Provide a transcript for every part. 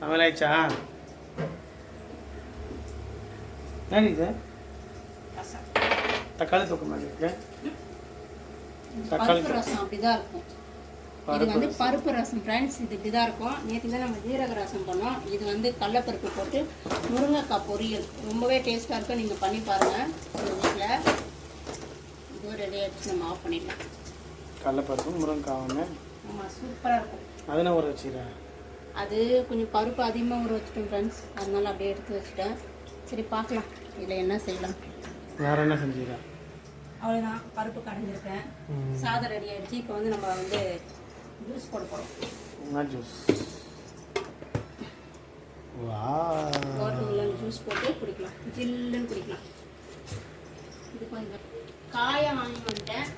சமையலாயிடுச்சா? என்ன இது? தக்காளி தொக்கு மாதிரி இருக்கு. பருப்பு ரசம் அப்படிதான் இருக்கும். இது வந்து பருப்பு ரசம் ஃப்ரெண்ட்ஸ். இது இப்படிதான் இருக்கும். நேற்று தான் நம்ம ஜீரக ரசம் பண்ணோம். இது வந்து கடலைப்பருப்பு போட்டு முருங்கைக்காய் பொரியல் ரொம்பவே டேஸ்ட்டாக இருக்கும். நீங்கள் பண்ணி பாருங்கள் உங்கள் வீட்டில். இதுவும் ரெடி ஆகிடுச்சு. நம்ம ஆஃப் பண்ணிடலாம். கடலைப்பருப்பு முருங்கைக்காய் ஒன்று. ஆமாம், சூப்பராக இருக்கும். அதெல்லாம் ஊற வச்சுக்கிறேன். அது கொஞ்சம் பருப்பு அதிகமாக ஊற வச்சுட்டோம் ஃப்ரெண்ட்ஸ். அதனால அப்படியே எடுத்து வச்சுட்டேன். சரி, பார்க்கலாம் இதில் என்ன செய்யலாம். வேறு என்ன செஞ்சுக்கிறேன்? அவ்வளோதான், பருப்பு கடைஞ்சிருக்கேன். சாதம் ரெடி ஆகிடுச்சு. இப்போ வந்து நம்ம வந்து ஜூஸ் போட போகிறோம். என்ன ஜூஸ்? வாட்டர்மெலன் ஜூஸ் போட்டு குடிக்கலாம். ஜில்லுன்னு குடிக்கலாம். இது கொஞ்சம் காயை வாங்கி வந்துட்டேன்.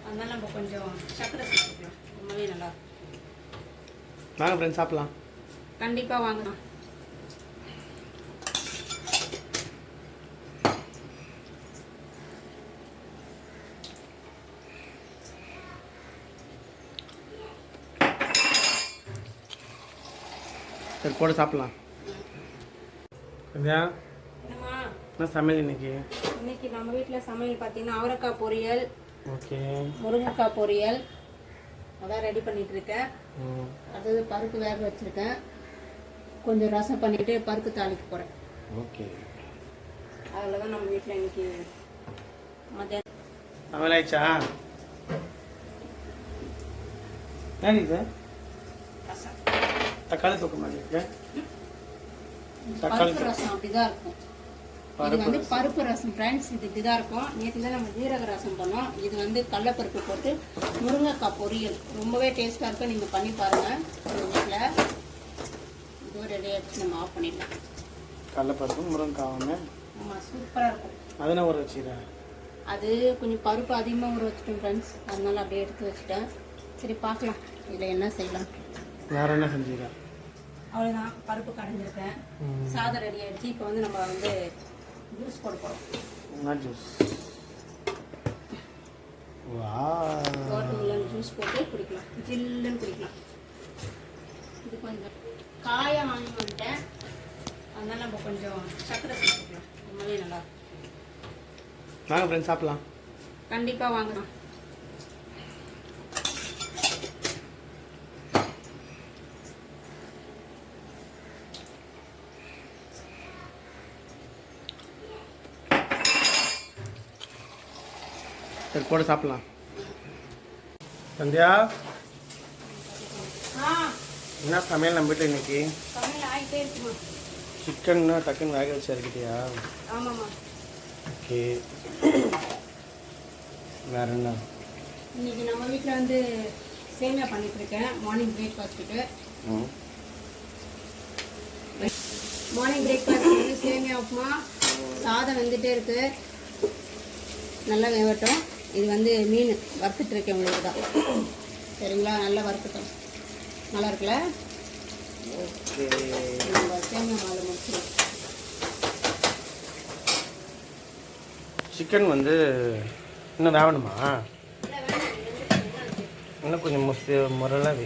அதனால நம்ம கொஞ்சம் சக்கரை சேர்த்துக்கலாம். ரொம்பவே நல்லா வாங்க ஃப்ரெண்ட்ஸ் சாப்பிட்லாம். கண்டிப்பாக வாங்கலாம். சரி, போட்டு சாப்பிட்லாம். என்ன சமையல் இன்னைக்கு? இன்னைக்கு நம்ம வீட்டில் சமையல் பார்த்தீங்கன்னா அவரைக்காய் பொரியல், ஓகே, முருங்கைக்காய் பொரியல் அதான் ரெடி பண்ணிட்டு இருக்கேன். அடுத்தது பருப்பு வேக வச்சிருக்கேன். கொஞ்சம் ரசம் பண்ணிட்டு பருப்பு தாளிக்க போகிறேன். ஓகே, அதில் தான் நம்ம வீட்டில் இன்னைக்கு மத்தியானம் சமையலாயிடுச்சா? என்ன இது? தக்காளி தொக்கு மாதிரி இருக்கு. பருப்பு ரசம் அப்படிதான் இருக்கும். இது வந்து பருப்பு ரசம் ஃப்ரெண்ட்ஸ். இது இப்படிதான் இருக்கும். நேற்று தான் நம்ம ஜீரக ரசம் பண்ணோம். இது வந்து கடலைப்பருப்பு போட்டு முருங்கைக்காய் பொரியல் ரொம்பவே டேஸ்ட்டாக இருக்கும். நீங்கள் பண்ணி பாருங்கள் உங்கள் வீட்டில். இதுவும் ரெடி ஆகிடுச்சு. நம்ம ஆஃப் பண்ணிடலாம். கடலைப்பருப்பு முருங்கைக்காய் ஒன்று. ஆமாம், சூப்பராக இருக்கும். அதெல்லாம் ஊற வச்சுக்கிறேன். அது கொஞ்சம் பருப்பு அதிகமாக ஊற வச்சுட்டோம் ஃப்ரெண்ட்ஸ். அதனால அப்படியே எடுத்து வச்சுட்டேன். சரி, பார்க்கலாம் இதில் என்ன செய்யலாம். வேறு என்ன செஞ்சுக்கிறேன்? அவ்வளோதான், பருப்பு கடைஞ்சிருக்கேன். சாதம் ரெடி ஆகிடுச்சு. இப்போ வந்து நம்ம வந்து ஜூஸ் போட போகிறோம். என்ன ஜூஸ்? வாட்டர்மெலன் ஜூஸ் போட்டு குடிக்கலாம். ஜில்லுன்னு குடிக்கலாம். இது கொஞ்சம் காயை வாங்கி வந்துட்டேன். அதனால நம்ம கொஞ்சம் சக்கரை சேர்த்துக்கலாம். ரொம்பவே நல்லா வாங்க ஃப்ரெண்ட்ஸ் சாப்பிட்லாம். கண்டிப்பாக வாங்கலாம். சரி, போட்டு சாப்பிட்லாம். சந்தியா, என்ன சமையல் நம்ம வீட்டில் இன்னைக்கு? சமையல் ஆகிட்டே இருக்குமா? சிக்கன்னா டக்குன்னு வேக வச்சு இறக்கிட்டியா? ஆமாம்மா. ஓகே, வேற என்ன? இன்னைக்கு நம்ம வீட்டில் வந்து சேமியா பண்ணிட்டு இருக்கேன். மார்னிங் பிரேக்ஃபாஸ்ட்டுக்கு. மார்னிங் பிரேக்ஃபாஸ்ட் வந்து சேமியா உப்புமா. சாதம் வந்துட்டே இருக்கு. நல்லா வேகட்டும். இது வந்து மீன் வறுத்துட்டு இருக்கேன் உங்களுக்கு தான். சரிங்களா? நல்லா வறுத்துட்டோம். நல்லா இருக்குல்ல? ஓகே, நம்ம சேமியா மாலை முடிச்சிடும். சிக்கன் வந்து இன்னும் வேகணுமா? இன்னும் கொஞ்சம் முறையெல்லாம்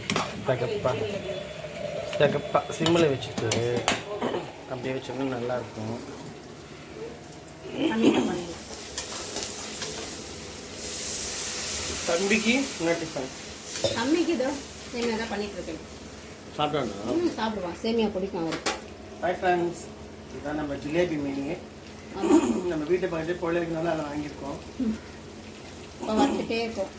தகப்பா சிம்மில் வச்சுட்டு அப்படியே வச்சோம்னா நல்லாயிருக்கும். தம்பிக்கு என்ன டிஃபன்? தம்பிக்கு இதோ சேமியா தான் பண்ணிட்டு இருக்கேன். சாப்பிட்டானா? சாப்பிடுவான். சேமியா பிடிக்கும் அவருக்கு. ஹாய் ஃப்ரெண்ட்ஸ், இதுதான் நம்ம ஜிலேபி மீன். நம்ம வீட்டை பக்கத்து பொருள் இருக்கனால அதை வாங்கியிருக்கோம். இப்போ வந்துட்டே இருக்கும்.